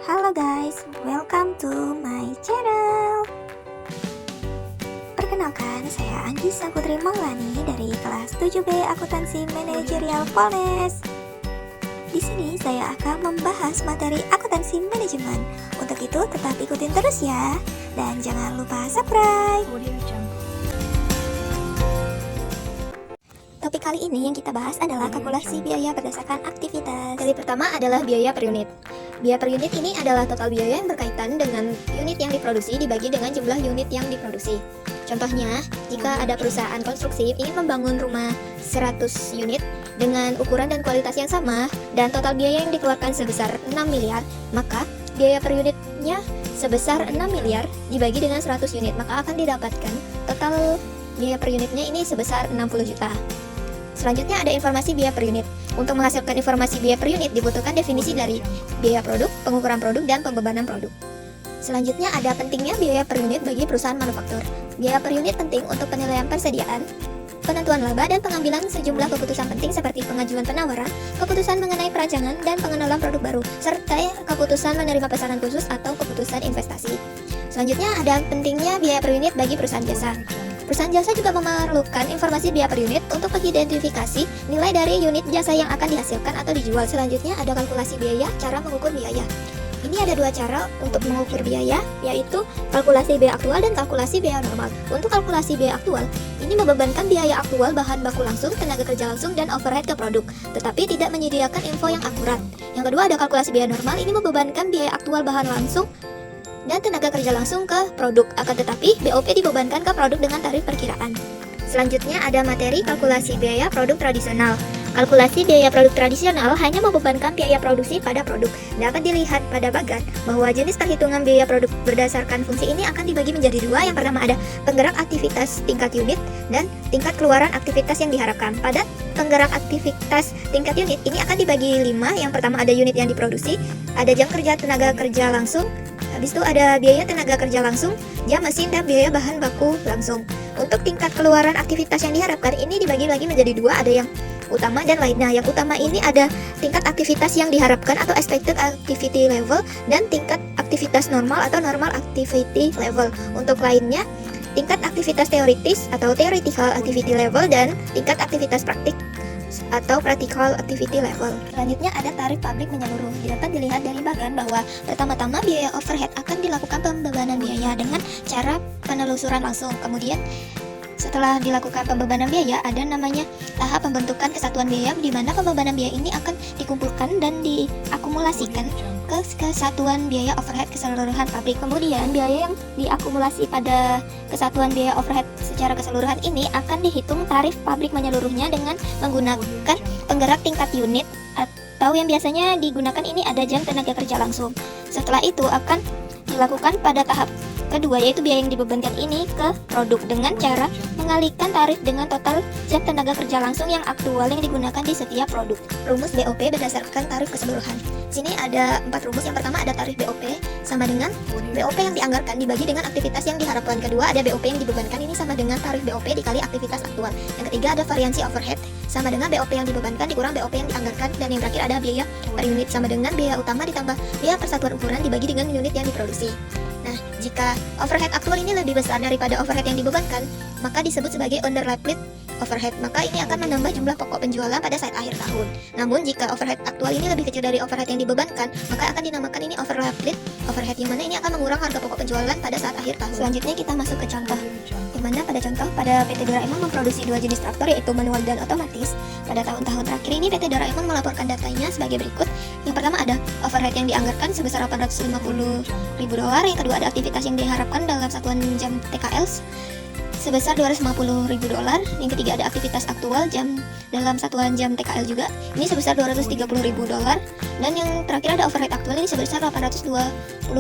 Halo guys, welcome to my channel. Perkenalkan, saya Anggisa Putri Maulani dari kelas 7B Akuntansi Manajerial Polnes. Di sini saya akan membahas materi akuntansi manajemen. Untuk itu tetap ikutin terus ya, dan jangan lupa subscribe. Topik kali ini yang kita bahas adalah kalkulasi biaya berdasarkan aktivitas. Dari pertama adalah biaya per unit. Biaya per unit ini adalah total biaya yang berkaitan dengan unit yang diproduksi dibagi dengan jumlah unit yang diproduksi. Contohnya, jika ada perusahaan konstruksi ingin membangun rumah 100 unit dengan ukuran dan kualitas yang sama dan total biaya yang dikeluarkan sebesar 6 miliar, maka biaya per unitnya sebesar 6 miliar dibagi dengan 100 unit, maka akan didapatkan total biaya per unitnya ini sebesar 60 juta. Selanjutnya ada informasi biaya per unit. Untuk menghasilkan informasi biaya per unit dibutuhkan definisi dari biaya produk, pengukuran produk, dan pembebanan produk. Selanjutnya ada pentingnya biaya per unit bagi perusahaan manufaktur. Biaya per unit penting untuk penilaian persediaan, penentuan laba, dan pengambilan sejumlah keputusan penting seperti pengajuan penawaran, keputusan mengenai perancangan dan pengenalan produk baru, serta keputusan menerima pesanan khusus atau keputusan investasi. Selanjutnya ada pentingnya biaya per unit bagi perusahaan jasa. Perusahaan jasa juga memerlukan informasi biaya per unit untuk mengidentifikasi nilai dari unit jasa yang akan dihasilkan atau dijual. Selanjutnya ada kalkulasi biaya, cara mengukur biaya. Ini ada dua cara untuk mengukur biaya, yaitu kalkulasi biaya aktual dan kalkulasi biaya normal. Untuk kalkulasi biaya aktual, ini membebankan biaya aktual bahan baku langsung, tenaga kerja langsung, dan overhead ke produk, tetapi tidak menyediakan info yang akurat. Yang kedua ada kalkulasi biaya normal, ini membebankan biaya aktual bahan langsung dan tenaga kerja langsung ke produk, akan tetapi BOP dibebankan ke produk dengan tarif perkiraan. Selanjutnya ada materi kalkulasi biaya produk tradisional. Kalkulasi biaya produk tradisional hanya membebankan biaya produksi pada produk. Dapat dilihat pada bagan bahwa jenis perhitungan biaya produk berdasarkan fungsi ini akan dibagi menjadi dua. Yang pertama ada penggerak aktivitas tingkat unit dan tingkat keluaran aktivitas yang diharapkan. Pada penggerak aktivitas tingkat unit ini akan dibagi 5. Yang pertama ada unit yang diproduksi, ada jam kerja tenaga kerja langsung, habis itu ada biaya tenaga kerja langsung, jam mesin, dan biaya bahan baku langsung. Untuk tingkat keluaran aktivitas yang diharapkan ini dibagi lagi menjadi dua, ada yang utama dan lainnya. Yang utama ini ada tingkat aktivitas yang diharapkan atau expected activity level dan tingkat aktivitas normal atau normal activity level. Untuk lainnya tingkat aktivitas teoritis atau theoretical activity level dan tingkat aktivitas praktik atau practical activity level. Selanjutnya ada tarif pabrik menyeluruh. Dapat dilihat dari bagan bahwa pertama-tama biaya overhead akan dilakukan pembebanan biaya dengan cara penelusuran langsung. Kemudian setelah dilakukan pembebanan biaya, ada namanya tahap pembentukan kesatuan biaya, di mana pembebanan biaya ini akan dikumpulkan dan diakumulasikan ke kesatuan biaya overhead keseluruhan pabrik. Kemudian biaya yang diakumulasi pada kesatuan biaya overhead secara keseluruhan ini akan dihitung tarif pabrik menyeluruhnya dengan menggunakan penggerak tingkat unit, atau yang biasanya digunakan ini ada jam tenaga kerja langsung. Setelah itu akan dilakukan pada tahap kedua, yaitu biaya yang dibebankan ini ke produk dengan cara mengalihkan tarif dengan total jam tenaga kerja langsung yang aktual yang digunakan di setiap produk. Rumus BOP berdasarkan tarif keseluruhan. Sini ada 4 rumus. Yang pertama ada tarif BOP sama dengan BOP yang dianggarkan dibagi dengan aktivitas yang diharapkan. Kedua ada BOP yang dibebankan, ini sama dengan tarif BOP dikali aktivitas aktual. Yang ketiga ada variansi overhead sama dengan BOP yang dibebankan dikurang BOP yang dianggarkan. Dan yang terakhir ada biaya per unit sama dengan biaya utama ditambah biaya persatuan ukuran dibagi dengan unit yang diproduksi. Nah, jika overhead aktual ini lebih besar daripada overhead yang dibebankan, maka disebut sebagai underlapped overhead. Maka ini akan menambah jumlah pokok penjualan pada saat akhir tahun. Namun jika overhead aktual ini lebih kecil dari overhead yang dibebankan, maka akan dinamakan ini overlapped overhead, yang mana ini akan mengurang harga pokok penjualan pada saat akhir tahun. Selanjutnya kita masuk ke contoh, yang mana pada contoh pada PT Doraemon memproduksi 2 jenis traktor, yaitu manual dan otomatis. Pada tahun-tahun terakhir ini PT Doraemon melaporkan datanya sebagai berikut. Yang pertama ada overhead yang dianggarkan sebesar $850.000. Yang kedua ada aktivitas yang diharapkan dalam satuan jam TKL sebesar $250.000. Yang ketiga ada aktivitas aktual jam dalam satuan jam TKL juga, ini sebesar $230.000. Dan yang terakhir ada overhead aktual ini sebesar $820.000.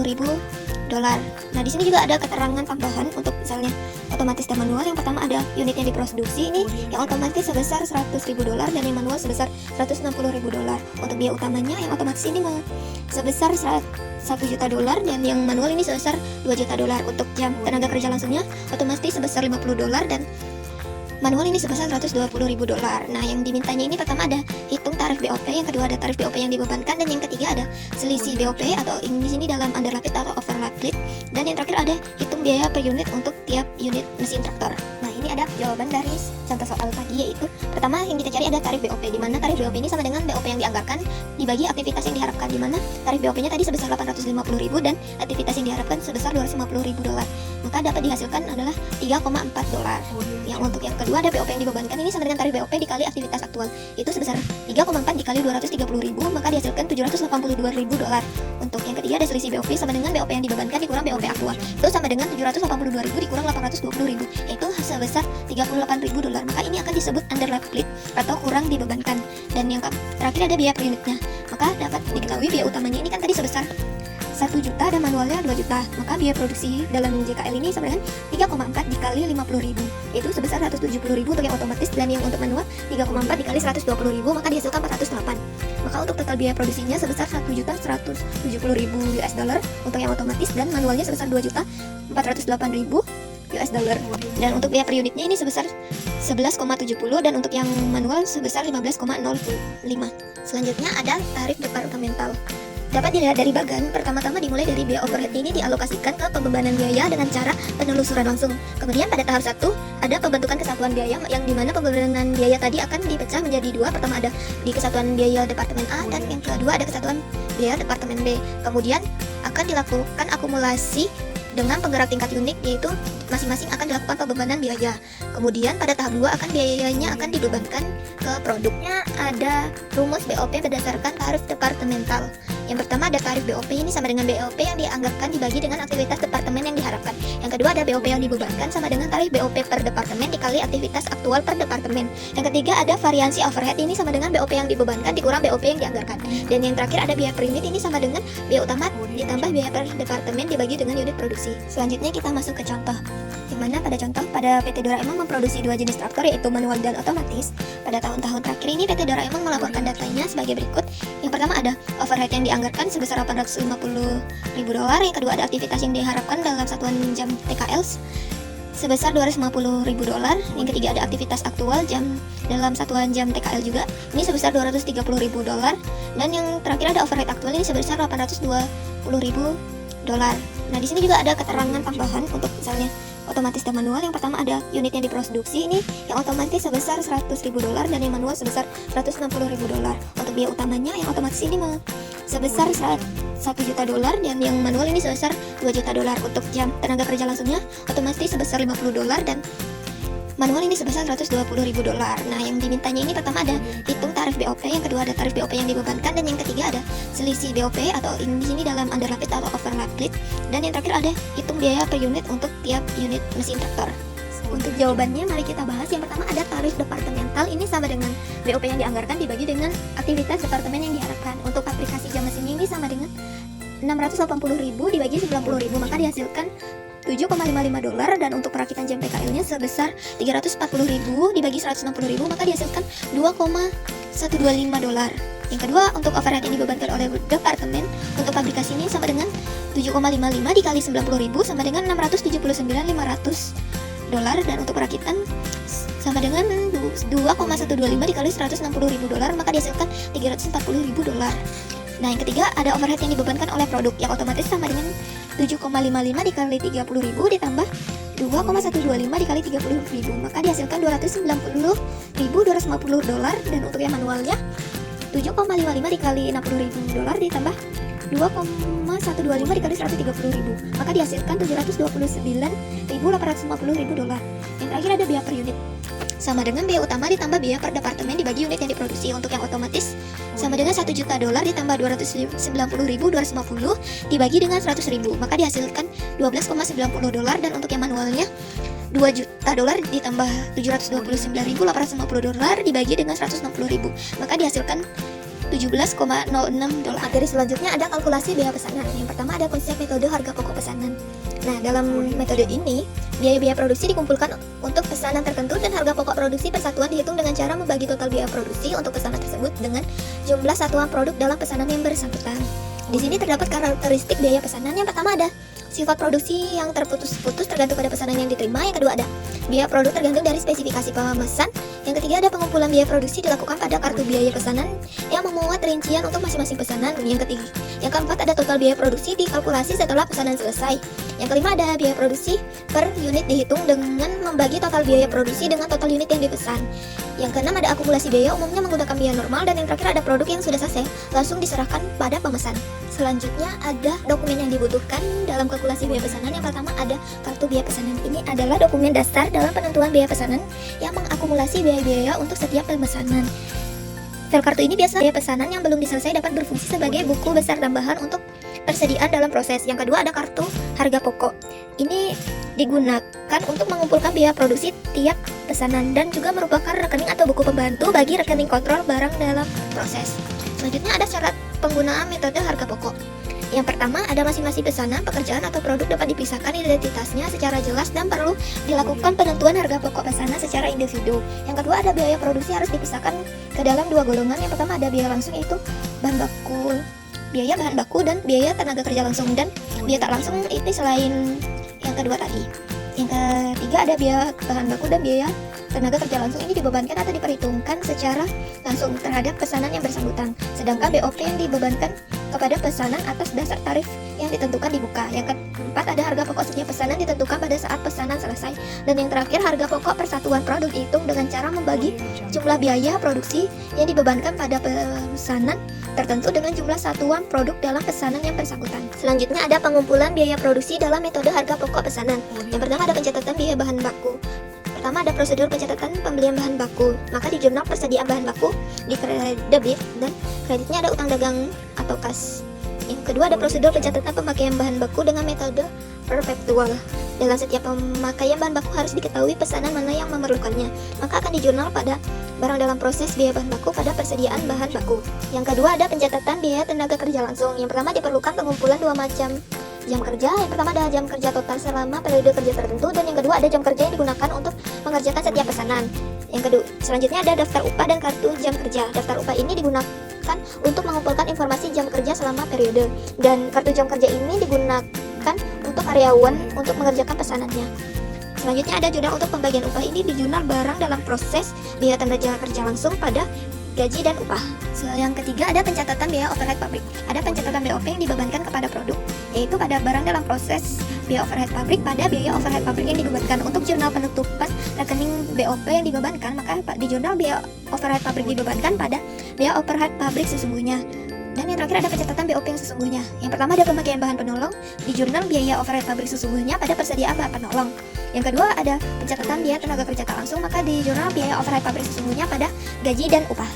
Nah, di sini juga ada keterangan tambahan untuk misalnya otomatis dan manual. Yang pertama ada unit yang diproduksi, ini yang otomatis sebesar $100.000 dan yang manual sebesar $160.000. Untuk biaya utamanya yang otomatis ini sebesar $1 juta dan yang manual ini sebesar $2 juta. Untuk jam tenaga kerja langsungnya otomatis sebesar $50 dan manual ini sebesar 120.000 dolar. Nah, yang dimintanya ini pertama ada hitung tarif BOP, yang kedua ada tarif BOP yang dibebankan, dan yang ketiga ada selisih BOP atau di sini dalam underlap atau overlap plate, dan yang terakhir ada hitung biaya per unit untuk tiap unit mesin traktor. Nah, ini ada jawaban dari contoh soal tadi, yaitu pertama yang kita cari ada tarif BOP, di mana tarif BOP ini sama dengan BOP yang dianggarkan dibagi aktivitas yang diharapkan, di mana tarif BOP-nya tadi sebesar 850.000 dan aktivitas yang diharapkan sebesar 250.000 dolar. Maka dapat dihasilkan adalah 3,4 dolar. Yang untuk yang kedua ada BOP yang dibebankan, ini sama dengan tarif BOP dikali aktivitas aktual, itu sebesar 3,4 dikali 230.000, maka dihasilkan 782.000 dolar. Untuk yang ketiga ada selisih BOP sama dengan BOP yang dibebankan dikurang BOP aktual, itu sama dengan 782.000 dikurang 820.000, yaitu sebesar 38.000 dolar. Maka ini akan disebut underlap plate atau kurang dibebankan. Dan yang terakhir ada biaya per unitnya. Maka dapat diketahui biaya utamanya ini kan tadi sebesar 1 juta dan manualnya 2 juta, maka biaya produksi dalam JKL ini sama dengan 3,4 dikali 50.000, itu sebesar 170.000 untuk yang otomatis, dan yang untuk manual 3,4 dikali 120.000, maka dihasilkan 408. Maka untuk total biaya produksinya sebesar 1.170.000 US dollar untuk yang otomatis, dan manualnya sebesar 2.408.000 US dollar. Dan untuk biaya per unitnya ini sebesar 11,70, dan untuk yang manual sebesar 15,05. Selanjutnya ada tarif departemental. Dapat dilihat dari bagan, pertama-tama dimulai dari biaya overhead ini dialokasikan ke pembebanan biaya dengan cara penelusuran langsung. Kemudian pada tahap 1 ada pembentukan kesatuan biaya, yang dimana pembebanan biaya tadi akan dipecah menjadi dua. Pertama ada di kesatuan biaya departemen A, dan yang kedua ada kesatuan biaya departemen B. Kemudian akan dilakukan akumulasi dengan penggerak tingkat unit, yaitu masing-masing akan dilakukan pembebanan biaya. Kemudian pada tahap 2 akan biayanya akan dibebankan ke produknya. Ada rumus BOP berdasarkan tarif departemental. Yang pertama ada tarif BOP, ini sama dengan BOP yang dianggarkan dibagi dengan aktivitas departemen yang diharapkan. Yang kedua ada BOP yang dibebankan sama dengan tarif BOP per departemen dikali aktivitas aktual per departemen. Yang ketiga ada variansi overhead, ini sama dengan BOP yang dibebankan dikurang BOP yang dianggarkan. Dan yang terakhir ada biaya per unit, ini sama dengan biaya utama ditambah biaya per departemen dibagi dengan unit produksi. Selanjutnya kita masuk ke contoh, dimana pada contoh pada PT Doraemon memproduksi dua jenis traktor, yaitu manual dan otomatis. Pada tahun-tahun terakhir ini PT Doraemon melaporkan datanya sebagai berikut. Yang pertama ada overhead yang dianggarkan sebesar 850.000 dolar. Yang kedua ada aktivitas yang diharapkan dalam satuan jam TKL sebesar 250.000 dolar. Yang ketiga ada aktivitas aktual jam dalam satuan jam TKL juga, ini sebesar 230.000 dolar. Dan yang terakhir ada overhead aktual, ini sebesar 820.000 dolar. Nah, di sini juga ada keterangan tambahan untuk misalnya otomatis dan manual. Yang pertama ada unit yang diproduksi, ini yang otomatis sebesar 100.000 dolar dan yang manual sebesar 160.000 dolar. Untuk biaya utamanya yang otomatis ini sebesar 1 juta dolar dan yang manual ini sebesar 2 juta dolar. Untuk jam tenaga kerja langsungnya otomatis sebesar 50 dolar dan manual ini sebesar 120.000 dolar. Nah, yang dimintanya ini pertama ada hitung tarif BOP, yang kedua ada tarif BOP yang dibebankan, dan yang ketiga ada selisih BOP atau di sini dalam underlap atau overlap plate, dan yang terakhir ada hitung biaya per unit untuk tiap unit mesin traktor. Untuk jawabannya mari kita bahas. Yang pertama ada tarif departemental, ini sama dengan BOP yang dianggarkan dibagi dengan aktivitas departemen yang diharapkan. Untuk aplikasi jam mesinnya ini sama dengan 680.000 dibagi 90.000, maka dihasilkan 7,55 dolar. Dan untuk perakitan jam PKL-nya sebesar 340.000 dibagi 160.000, maka dihasilkan 2,125 dolar. Yang kedua untuk overhead yang dibebankan oleh departemen untuk pabrikasi ini sama dengan 7,55 dikali 90.000 sama dengan 679.500 dolar. Dan untuk perakitan sama dengan 2,125 dikali 160.000 dolar, maka dihasilkan 340.000 dolar. Nah, yang ketiga ada overhead yang dibebankan oleh produk yang otomatis sama dengan 7,55 dikali 30.000 ditambah 2,125 dikali 30.000, maka dihasilkan 290.250 dolar. Dan untuk yang manualnya 7,55 dikali 60.000 dolar ditambah 2,125 dikali 130.000, maka dihasilkan 729.850 dolar. Yang terakhir ada biaya per unit, sama dengan biaya utama ditambah biaya per departemen dibagi unit yang diproduksi. Untuk yang otomatis sama dengan 1 juta dolar ditambah 290.250 dibagi dengan 100.000, maka dihasilkan 12,90 dolar. Dan untuk yang manualnya 2 juta dolar ditambah 729.850 dolar dibagi dengan 160.000, maka dihasilkan 17,06 dolar. Materi selanjutnya ada kalkulasi biaya pesanan. Yang pertama ada konsep metode harga pokok pesanan. Nah, dalam metode ini biaya-biaya produksi dikumpulkan untuk pesanan tertentu dan harga pokok produksi per satuan dihitung dengan cara membagi total biaya produksi untuk pesanan tersebut dengan jumlah satuan produk dalam pesanan yang bersangkutan. Di sini terdapat karakteristik biaya pesanan. Yang pertama ada sifat produksi yang terputus-putus tergantung pada pesanan yang diterima. Yang kedua ada biaya produk tergantung dari spesifikasi pemesan. Yang ketiga ada pengumpulan biaya produksi dilakukan pada kartu biaya pesanan yang memuat rincian untuk masing-masing pesanan. Yang keempat ada total biaya produksi dikalkulasi setelah pesanan selesai. Yang kelima ada biaya produksi per unit dihitung dengan membagi total biaya produksi dengan total unit yang dipesan. Yang keenam ada akumulasi biaya umumnya menggunakan biaya normal. Dan yang terakhir ada produk yang sudah selesai langsung diserahkan pada pemesan. Selanjutnya ada dokumen yang dibutuhkan dalam kalkulasi biaya pesanan. Yang pertama ada kartu biaya pesanan. Ini adalah dokumen dasar dalam penentuan biaya pesanan yang mengakumulasi biaya-biaya untuk setiap pemesanan. File kartu ini biasa biaya pesanan yang belum diselesai dapat berfungsi sebagai buku besar tambahan untuk persediaan dalam proses. Yang kedua ada kartu harga pokok. Ini digunakan untuk mengumpulkan biaya produksi tiap pesanan dan juga merupakan rekening atau buku pembantu bagi rekening kontrol barang dalam proses. Selanjutnya ada syarat penggunaan metode harga pokok. Yang pertama ada masing-masing pesanan, pekerjaan atau produk dapat dipisahkan identitasnya secara jelas dan perlu dilakukan penentuan harga pokok pesanan secara individu. Yang kedua ada biaya produksi harus dipisahkan ke dalam dua golongan. Yang pertama ada biaya langsung yaitu biaya bahan baku dan biaya tenaga kerja langsung, dan biaya tak langsung ini selain yang kedua tadi. Yang ketiga ada biaya bahan baku dan biaya tenaga kerja langsung. Ini dibebankan atau diperhitungkan secara langsung terhadap pesanan yang bersangkutan. Sedangkan BOP yang dibebankan kepada pesanan atas dasar tarif yang ditentukan di buka. Yang keempat ada harga pokok setiap pesanan ditentukan pada saat pesanan selesai. Dan yang terakhir harga pokok persatuan produk dihitung dengan cara membagi jumlah biaya produksi yang dibebankan pada pesanan tertentu dengan jumlah satuan produk dalam pesanan yang bersangkutan. Selanjutnya ada pengumpulan biaya produksi dalam metode harga pokok pesanan. Yang pertama ada pencatatan biaya bahan baku. Pertama ada prosedur pencatatan pembelian bahan baku. Maka di jurnal persediaan bahan baku di debit dan kreditnya ada utang dagang atau kas. Yang kedua ada prosedur pencatatan pemakaian bahan baku dengan metode perpetual. Dalam setiap pemakaian bahan baku harus diketahui pesanan mana yang memerlukannya. Maka akan dijurnal pada barang dalam proses biaya bahan baku pada persediaan bahan baku. Yang kedua ada pencatatan biaya tenaga kerja langsung. Yang pertama diperlukan pengumpulan dua macam jam kerja. Yang pertama ada jam kerja total selama periode kerja tertentu, dan yang kedua ada jam kerja yang digunakan untuk mengerjakan setiap pesanan. Yang kedua, selanjutnya ada daftar upah dan kartu jam kerja. Daftar upah ini digunakan untuk mengumpulkan informasi jam kerja selama periode, dan kartu jam kerja ini digunakan untuk karyawan untuk mengerjakan pesanannya. Selanjutnya ada jurnal untuk pembagian upah. Ini di jurnal barang dalam proses biaya tenaga kerja langsung pada gaji dan upah. Yang ketiga ada pencatatan biaya overhead pabrik. Ada pencatatan BOP yang dibebankan kepada produk, yaitu pada barang dalam proses biaya overhead pabrik pada biaya overhead pabrik yang dibebankan. Untuk jurnal penutupan rekening BOP yang dibebankan, maka di jurnal biaya overhead pabrik dibebankan pada biaya overhead pabrik sesungguhnya. Dan yang terakhir ada pencatatan BOP yang sesungguhnya. Yang pertama ada pemakaian bahan penolong di jurnal biaya overhead pabrik sesungguhnya pada persediaan bahan penolong. Yang kedua ada pencatatan biaya tenaga kerja tak langsung, maka di jurnal biaya overhead pabrik sesungguhnya pada gaji dan upah.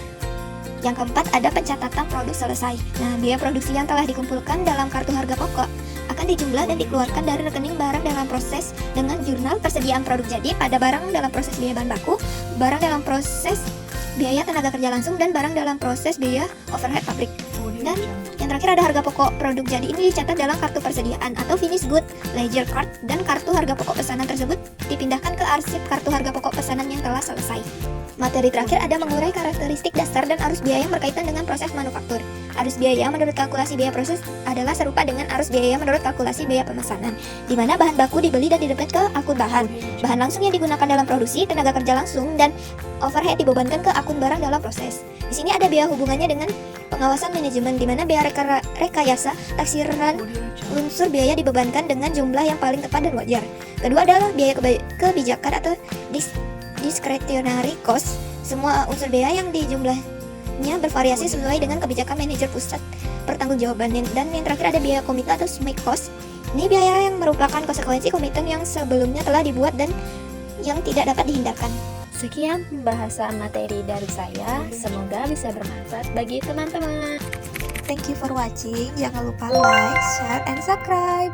Yang keempat ada pencatatan produk selesai. Nah, biaya produksi yang telah dikumpulkan dalam kartu harga pokok akan dijumlah dan dikeluarkan dari rekening barang dalam proses dengan jurnal persediaan produk jadi pada barang dalam proses biaya bahan baku, barang dalam proses biaya tenaga kerja langsung, dan barang dalam proses biaya overhead pabrik. Dan yang terakhir ada harga pokok produk jadi. Ini dicatat dalam kartu persediaan atau finish good ledger card, dan kartu harga pokok pesanan tersebut dipindahkan ke arsip kartu harga pokok pesanan yang telah selesai. Materi terakhir ada mengurai karakteristik dasar dan arus biaya yang berkaitan dengan proses manufaktur. Arus biaya menurut kalkulasi biaya proses adalah serupa dengan arus biaya menurut kalkulasi biaya pemesanan, di mana bahan baku dibeli dan didebit ke akun bahan langsung yang digunakan dalam produksi, tenaga kerja langsung, dan overhead dibebankan ke akun barang dalam proses. Di sini ada biaya hubungannya dengan pengawasan manajemen, di mana biaya rekayasa taksiran unsur biaya dibebankan dengan jumlah yang paling tepat dan wajar. Kedua adalah biaya kebijakan atau discretionary cost. Semua unsur biaya yang dijumlahnya bervariasi sesuai dengan kebijakan manajer pusat pertanggungjawaban. Dan yang terakhir ada biaya komite atau SMAC cost. Ini biaya yang merupakan konsekuensi komitmen yang sebelumnya telah dibuat dan yang tidak dapat dihindarkan. Sekian pembahasan materi dari saya, semoga bisa bermanfaat bagi teman-teman. Thank you for watching. Jangan lupa like, share, and subscribe.